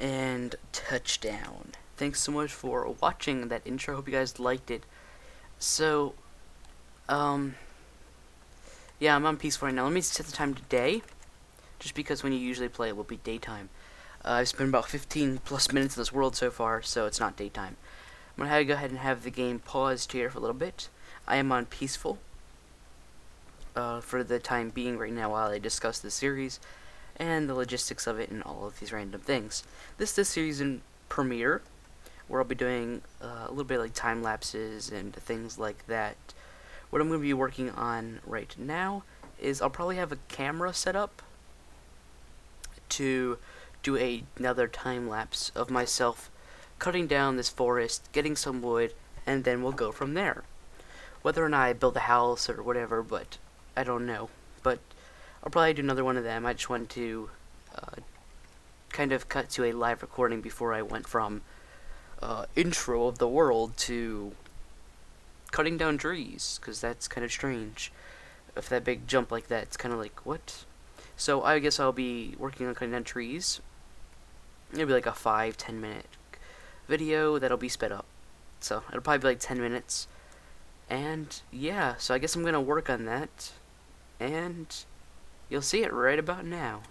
And touchdown. Thanks so much for watching that intro. Hope you guys liked it. So, yeah, I'm on peaceful right now. Let me set the time to day, just because when you usually play it will be daytime. I've spent about 15 plus minutes in this world so far, so it's not daytime. I'm going to go ahead and have the game paused here for a little bit. I am on peaceful for the time being right now while I discuss the series and the logistics of it and all of these random things. This series in Premiere, where I'll be doing a little bit like time lapses and things like that. What I'm going to be working on right now is I'll probably have a camera set up to do another time lapse of myself cutting down this forest, getting some wood, and then we'll go from there. Whether or not I build a house or whatever, but I don't know. But I'll probably do another one of them. I just wanted to kind of cut to a live recording before I went from intro of the world to cutting down trees, because that's kind of strange. If that big jump like that, it's kind of like, what? So I guess I'll be working on cutting down trees. Maybe like a 5-10 minute video that'll be sped up. So it'll probably be like 10 minutes. And yeah, so I guess I'm going to work on that. And you'll see it right about now.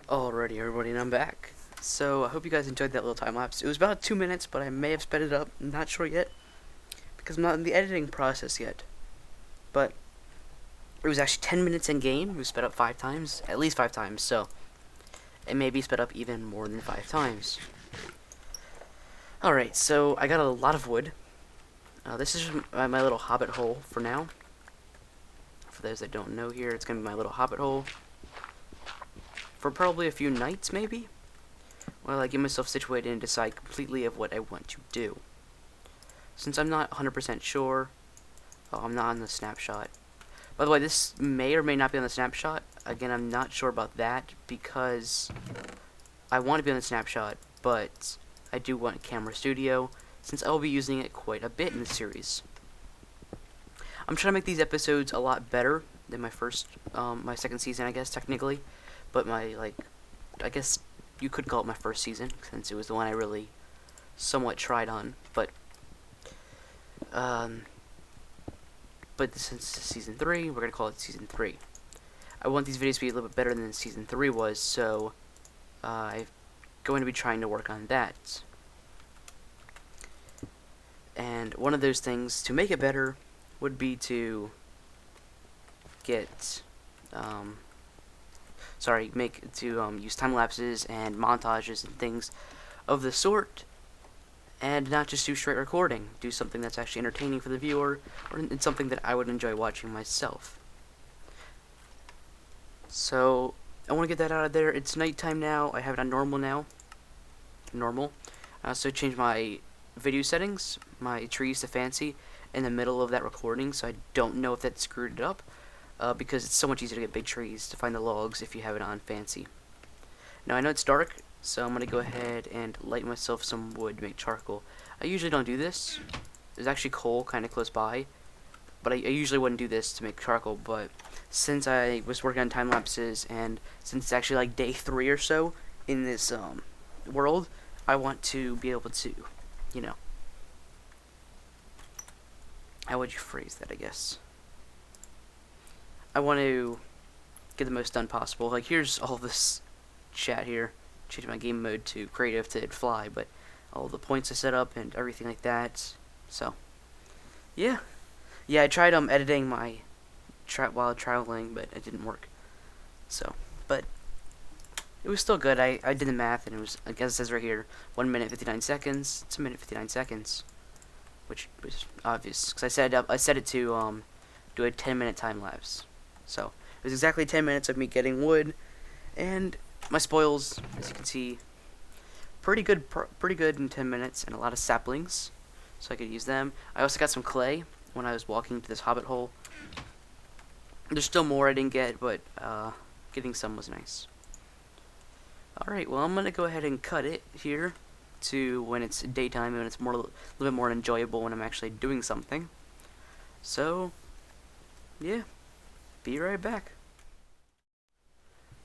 Alrighty, everybody, and I'm back. So I hope you guys enjoyed that little time lapse. It was about 2 minutes, but I may have sped it up. I'm not sure yet, because I'm not in the editing process yet. But it was actually 10 minutes in game. It was sped up 5 times, at least 5 times. So it may be sped up even more than 5 times. Alright, so I got a lot of wood. This is my little hobbit hole for now. For those that don't know here, it's going to be my little hobbit hole. For probably a few nights, maybe? While I get myself situated and decide completely of what I want to do. Since I'm not 100% sure... Oh, I'm not on the snapshot. By the way, this may or may not be on the snapshot. Again, I'm not sure about that, because I want to be on the snapshot, but I do want a camera studio, since I will be using it quite a bit in the series. I'm trying to make these episodes a lot better than my my second season, I guess, technically. But I guess you could call it my first season, since it was the one I really somewhat tried on. But since it's season 3, we're gonna call it season 3. I want these videos to be a little bit better than season 3 was, so I'm going to be trying to work on that. And one of those things to make it better would be to get use time lapses and montages and things of the sort, and not just do straight recording. Do something that's actually entertaining for the viewer, or it's something that I would enjoy watching myself. So I want to get that out of there. It's nighttime now. I have it on normal now. Normal. So I changed my video settings, my trees to fancy, in the middle of that recording, so I don't know if that screwed it up, because it's so much easier to get big trees to find the logs if you have it on fancy. Now I know it's dark, so I'm going to go ahead and light myself some wood to make charcoal. I usually don't do this. There's actually coal kind of close by, but I usually wouldn't do this to make charcoal, but since I was working on time lapses, and since it's actually like day 3 or so in this world, I want to be able to, you know, how would you phrase that, I guess? I want to get the most done possible. Like, here's all this chat here. Change my game mode to creative to fly, but all the points I set up and everything like that. So, yeah. Yeah, I tried editing my while traveling, but it didn't work. So, but it was still good. I did the math, and it was, I guess it says right here, 1 minute 59 seconds. It's 1 minute 59 seconds, which was obvious because I set it to do a 10-minute time lapse. So it was exactly 10 minutes of me getting wood, and my spoils, as you can see, pretty good in 10 minutes, and a lot of saplings, so I could use them. I also got some clay when I was walking to this hobbit hole. There's still more I didn't get, but getting some was nice. Alright, well, I'm going to go ahead and cut it here to when it's daytime and it's a little bit more enjoyable when I'm actually doing something. So, yeah, be right back.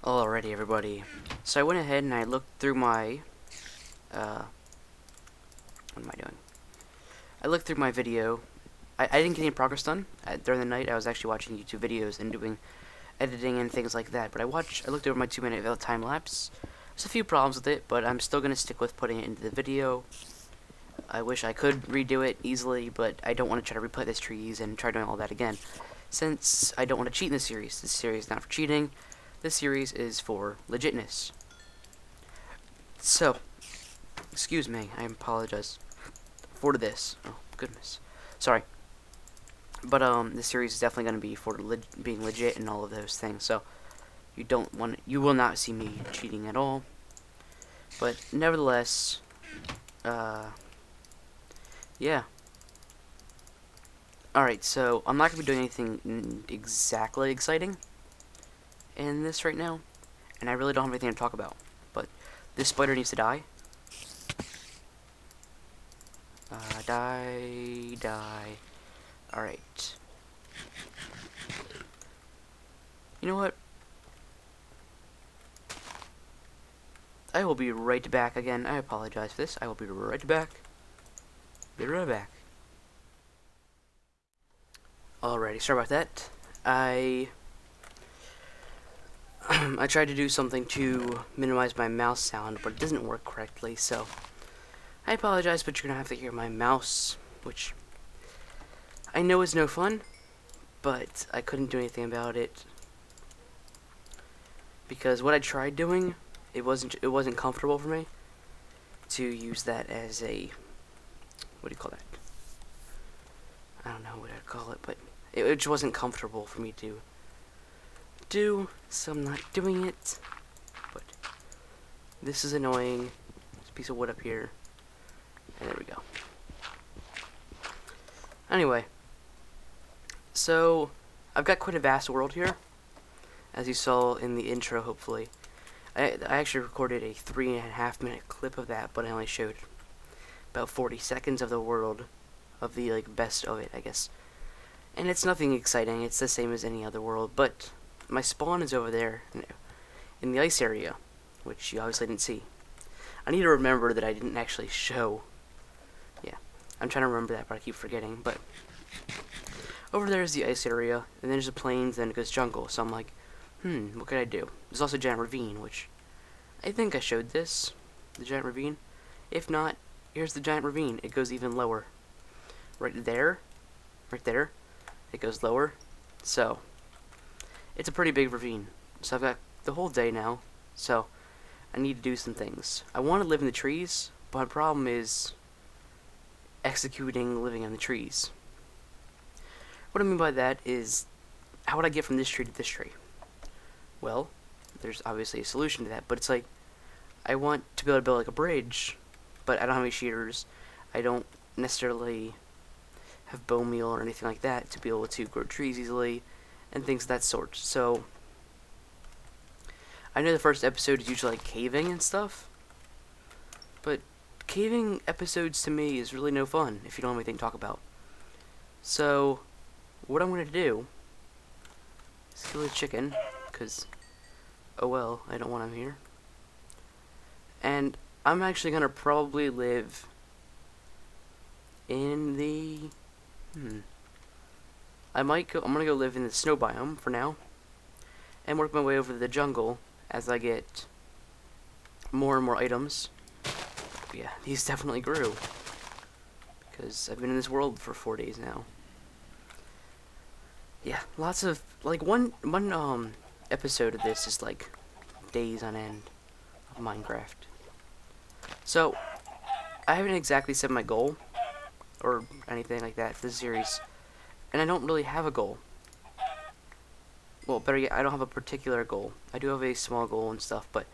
Alrighty, everybody. So I went ahead and I looked through my, what am I doing? I looked through my video. I didn't get any progress done. During the night, I was actually watching YouTube videos and doing editing and things like that. But I looked over my 2-minute time lapse. There's a few problems with it, but I'm still going to stick with putting it into the video. I wish I could redo it easily, but I don't want to try to replay these trees and try doing all that again, since I don't want to cheat in this series. This series is not for cheating. This series is for legitness. So, excuse me, I apologize for this. Oh, goodness. Sorry. But, this series is definitely going to be for being legit and all of those things, so you will not see me cheating at all. But, nevertheless, yeah. Alright, so, I'm not going to be doing anything exactly exciting in this right now, and I really don't have anything to talk about, but this spider needs to die. Die. Alright. You know what? I will be right back again. I apologize for this. I will be right back. Be right back. Alrighty, sorry about that. I tried to do something to minimize my mouse sound, but it doesn't work correctly, so I apologize, but you're gonna have to hear my mouse, which I know is no fun, but I couldn't do anything about it because what I tried doing, it wasn't comfortable for me to use that as a, what do you call that? I don't know what I'd call it, but it just wasn't comfortable for me to do, so I'm not doing it. But this is annoying. There's a piece of wood up here, and there we go. Anyway, so I've got quite a vast world here, as you saw in the intro. Hopefully, I actually recorded a 3.5-minute clip of that, but I only showed about 40 seconds of the world, of the best of it, I guess. And it's nothing exciting. It's the same as any other world, but my spawn is over there in the ice area, which you obviously didn't see. I need to remember that I didn't actually show. Yeah, I'm trying to remember that, but I keep forgetting. But over there is the ice area, and then there's the plains, then it goes jungle. So I'm like, what could I do? There's also a giant ravine, which I think I showed this, the giant ravine. If not, here's the giant ravine. It goes even lower. Right there, it goes lower. So it's a pretty big ravine. So I've got the whole day now, so I need to do some things. I want to live in the trees, but my problem is executing living in the trees. What I mean by that is, how would I get from this tree to this tree? Well, there's obviously a solution to that, but it's like, I want to be able to build like a bridge, but I don't have any shears. I don't necessarily have bone meal or anything like that to be able to grow trees easily, and things of that sort. So, I know the first episode is usually like caving and stuff, but caving episodes to me is really no fun if you don't have anything to talk about. So, what I'm going to do is kill a chicken, because, oh well, I don't want him here. And I'm actually going to probably live in the... I'm going to go live in the snow biome for now, and work my way over to the jungle as I get more and more items. But yeah, these definitely grew, because I've been in this world for 4 days now. Yeah, lots of, like, one episode of this is like days on end of Minecraft. So, I haven't exactly set my goal or anything like that for the series, and I don't really have a goal. Well, better yet, I don't have a particular goal. I do have a small goal and stuff, but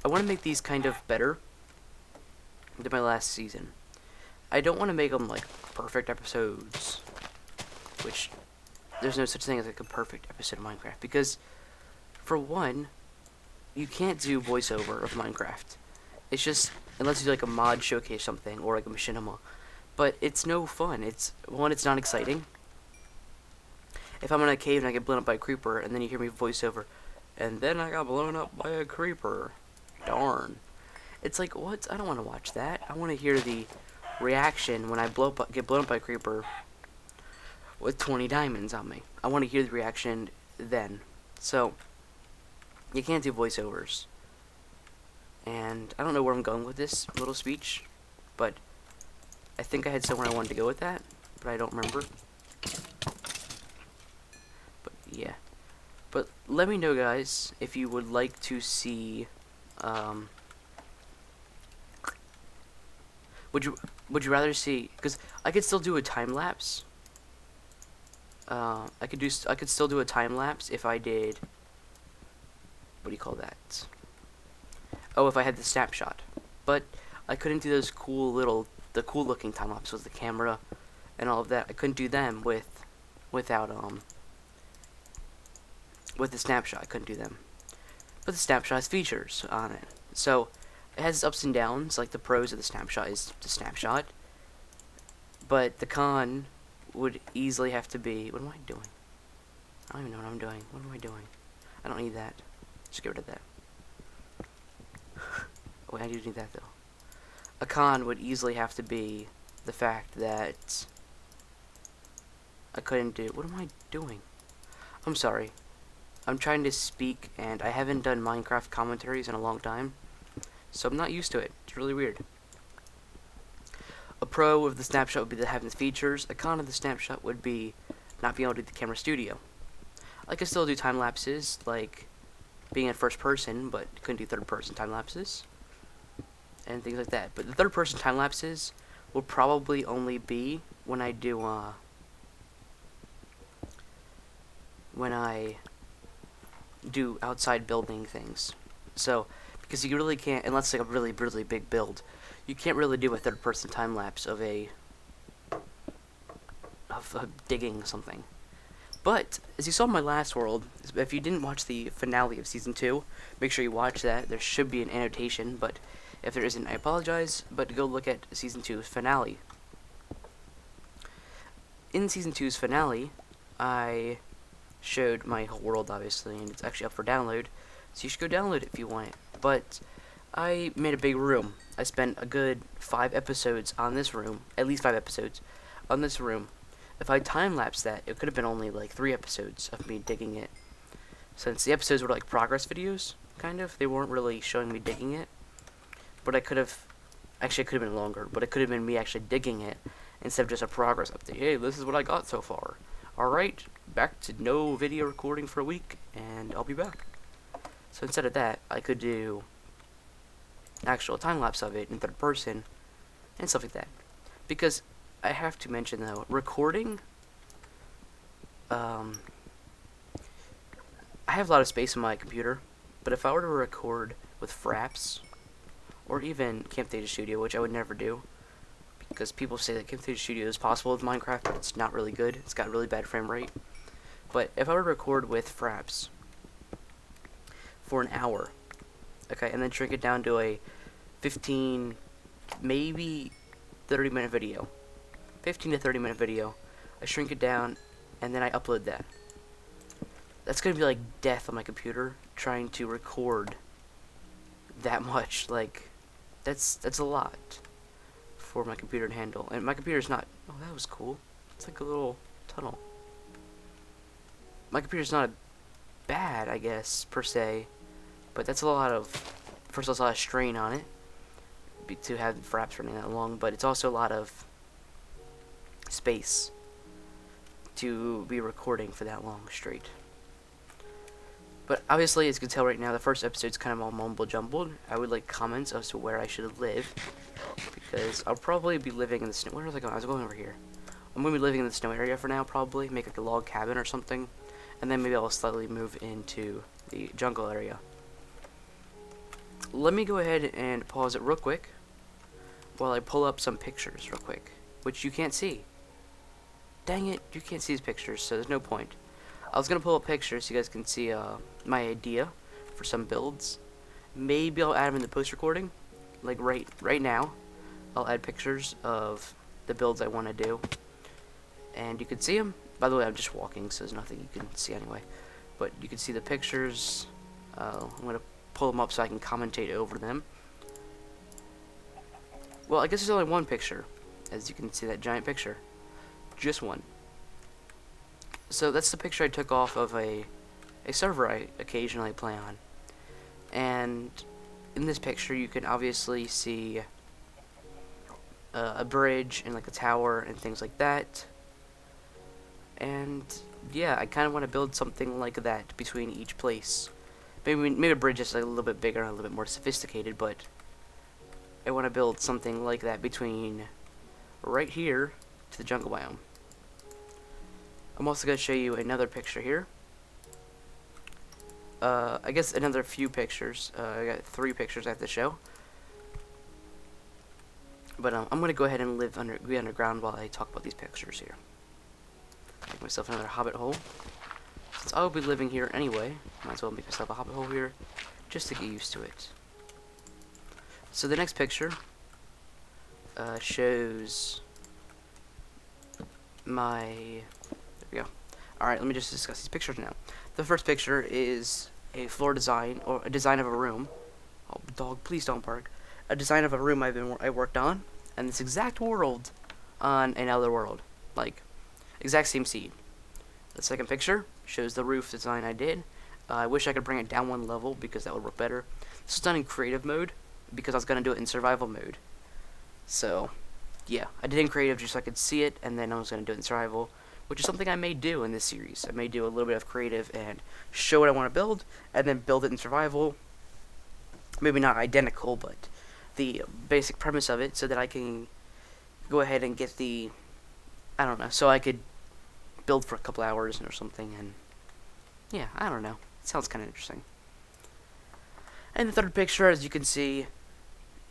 I want to make these kind of better than my last season. I don't want to make them like perfect episodes, which there's no such thing as like a perfect episode of Minecraft, because for one, you can't do voiceover of Minecraft. It's just, unless you do like a mod showcase something or like a machinima, but it's no fun. It's not exciting. If I'm in a cave and I get blown up by a creeper, and then you hear me voiceover, and then I got blown up by a creeper, darn. It's like, what? I don't want to watch that. I want to hear the reaction when I get blown up by a creeper with 20 diamonds on me. I want to hear the reaction then. So, you can't do voiceovers. And I don't know where I'm going with this little speech, but I think I had somewhere I wanted to go with that, but I don't remember. But yeah. But let me know, guys, if you would like to see, would you rather see, because I could still do a time lapse. I could still do a time lapse if I did, what do you call that? Oh, if I had the snapshot. But I couldn't do those the cool looking time lapse with the camera and all of that. I couldn't do them without with the snapshot. I couldn't do them. But the snapshot has features on it. So it has ups and downs. Like the pros of the snapshot is the snapshot. But the con would easily have to be, what am I doing? I don't even know what I'm doing. What am I doing? I don't need that. Just get rid of that. Wait, I do need that though. A con would easily have to be the fact that I couldn't do, what am I doing? I'm sorry. I'm trying to speak and I haven't done Minecraft commentaries in a long time, so I'm not used to it. It's really weird. A pro of the snapshot would be the having the features. A con of the snapshot would be not being able to do the camera studio. I could still do time lapses, like being in first person, but couldn't do third person time lapses and things like that. But the third person time lapses will probably only be when I do outside building things. So because you really can't, unless it's like a really big build, you can't really do a third person time lapse of digging something. But as you saw in my last world, if you didn't watch the finale of season 2, make sure you watch that. There should be an annotation, but if there isn't, I apologize. But go look at season 2's finale. In season 2's finale, I showed my whole world, obviously, and it's actually up for download, so you should go download it if you want it. But I made a big room. I spent a good 5 episodes on this room, at least 5 episodes on this room. If I time-lapsed that, it could have been only like 3 episodes of me digging it. Since the episodes were like progress videos, kind of. They weren't really showing me digging it. But I could have, actually it could have been longer, but it could have been me actually digging it instead of just a progress update. Hey, this is what I got so far. Alright, back to no video recording for a week, and I'll be back. So instead of that, I could do actual time-lapse of it in third person, and stuff like that. Because I have to mention though, recording, I have a lot of space on my computer, but if I were to record with Fraps, or even Camtasia Studio, which I would never do, because people say that Camtasia Studio is possible with Minecraft, but it's not really good. It's got really bad frame rate. But if I were to record with Fraps for an hour, okay, and then shrink it down to a 15, maybe 30-minute video, 15 to 30-minute video, I shrink it down, and then I upload that. That's gonna be like death on my computer, trying to record that much. Like, that's a lot for my computer to handle. And my computer's not, oh, that was cool. It's like a little tunnel. My computer's not bad, I guess, per se, but that's a lot of, first of all, it's a lot of strain on it to have Fraps running that long, but it's also a lot of space to be recording for that long straight. But obviously, as you can tell right now, the first episode's kind of all mumble-jumbled. I would like comments as to where I should live, because I'll probably be living in the snow. Where was I going? I was going over here. I'm going to be living in the snow area for now, probably. Make like a log cabin or something. And then maybe I'll slightly move into the jungle area. Let me go ahead and pause it real quick while I pull up some pictures real quick, which you can't see. Dang it, you can't see these pictures, so there's no point. I was going to pull up pictures so you guys can see my idea for some builds. Maybe I'll add them in the post-recording. Like right now, I'll add pictures of the builds I want to do. And you can see them. By the way, I'm just walking, so there's nothing you can see anyway. But you can see the pictures. I'm going to pull them up so I can commentate over them. Well, I guess there's only one picture. As you can see, that giant picture. Just one. So that's the picture I took off of a server I occasionally play on. And in this picture, you can obviously see a bridge and like a tower and things like that. And yeah, I kind of want to build something like that between each place. Maybe a bridge is like a little bit bigger and a little bit more sophisticated, but I want to build something like that between right here to the jungle biome. I'm also going to show you another picture here. I guess another few pictures. I got 3 pictures I have to show. But I'm going to go ahead and be underground while I talk about these pictures here. Make myself another hobbit hole. Since I will be living here anyway, might as well make myself a hobbit hole here, just to get used to it. So the next picture shows my... There we go. Alright, let me just discuss these pictures now. The first picture is a floor design, or a design of a room. Oh, dog, please don't bark. A design of a room I worked on, and this exact world on another world. Like, exact same seed. The second picture shows the roof design I did. I wish I could bring it down 1 level because that would work better. This is done in creative mode because I was going to do it in survival mode. So, yeah, I did it in creative just so I could see it, and then I was going to do it in survival, which is something I may do in this series. I may do a little bit of creative and show what I want to build, and then build it in survival. Maybe not identical, but the basic premise of it, so that I can go ahead and get the, I don't know, so I could build for a couple hours or something, and yeah, I don't know. It sounds kind of interesting. And the third picture, as you can see,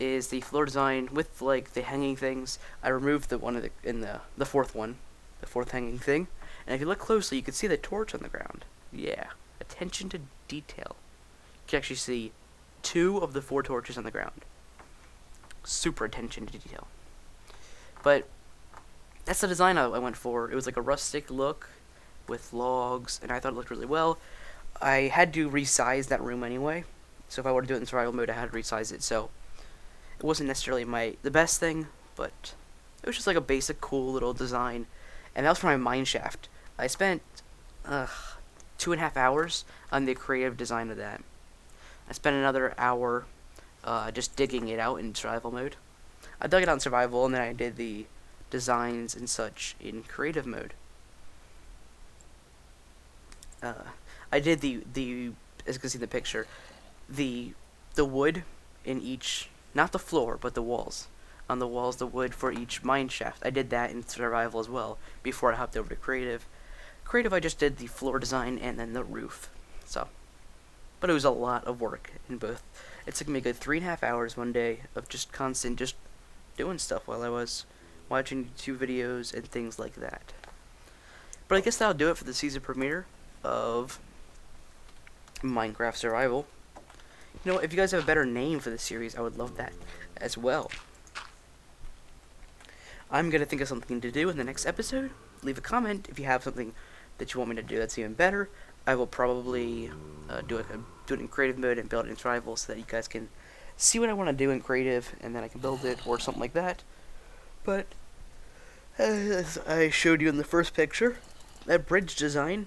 is the floor design with like the hanging things. I removed the one in the fourth one, the fourth hanging thing, and if you look closely, you can see the torch on the ground. Yeah, attention to detail. You can actually see 2 of the 4 torches on the ground. Super attention to detail. But that's the design I went for. It was like a rustic look with logs, and I thought it looked really well. I had to resize that room anyway, so if I were to do it in survival mode, I had to resize it. So it wasn't necessarily the best thing, but it was just like a basic, cool little design. And that was for my mine shaft. I spent 2.5 hours on the creative design of that. I spent another hour just digging it out in survival mode. I dug it out in survival, and then I did the designs and such in creative mode. I did the as you can see in the picture, the wood in each, not the floor, but the walls. on the walls the wood for each mine shaft. I did that in survival as well before I hopped over to creative. Creative, I just did the floor design and then the roof. So, but it was a lot of work in both. It took me a good 3.5 hours one day of just constant, just doing stuff while I was watching YouTube videos and things like that. But I guess that'll do it for the season premiere of Minecraft Survival. You know, if you guys have a better name for the series, I would love that as well. I'm going to think of something to do in the next episode. Leave a comment if you have something that you want me to do that's even better. I will probably do it in creative mode and build it in survival so that you guys can see what I want to do in creative, and then I can build it or something like that. But as I showed you in the first picture, that bridge design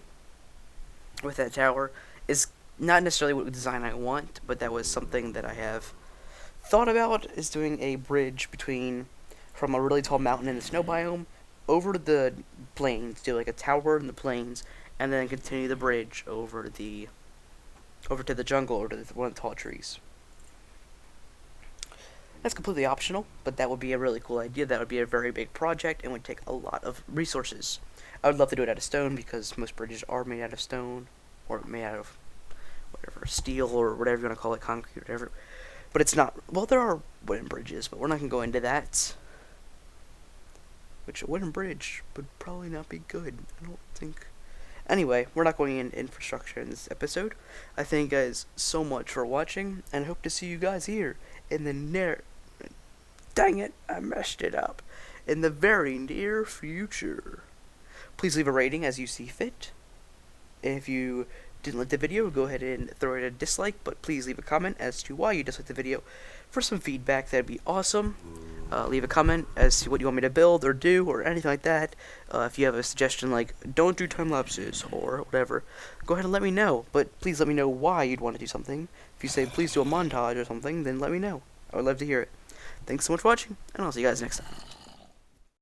with that tower is not necessarily what design I want, but that was something that I have thought about, is doing a bridge from a really tall mountain in the snow biome over to the plains, do like a tower in the plains, and then continue the bridge over to the jungle or to one of the tall trees. That's completely optional, but that would be a really cool idea. That would be a very big project and would take a lot of resources. I would love to do it out of stone because most bridges are made out of stone or made out of whatever, steel or whatever you want to call it, concrete, whatever. But it's not. Well, there are wooden bridges, but we're not going to go into that. Which a wooden bridge would probably not be good, I don't think. Anyway, we're not going into infrastructure in this episode. I thank you guys so much for watching, and I hope to see you guys here in the dang it, I messed it up. In the very near future. Please leave a rating as you see fit. If you didn't like the video, go ahead and throw it a dislike, but please leave a comment as to why you disliked the video. For some feedback, that'd be awesome. Leave a comment as to what you want me to build or do or anything like that. If you have a suggestion like, don't do time lapses or whatever, go ahead and let me know. But please let me know why you'd want to do something. If you say, please do a montage or something, then let me know. I would love to hear it. Thanks so much for watching, and I'll see you guys next time.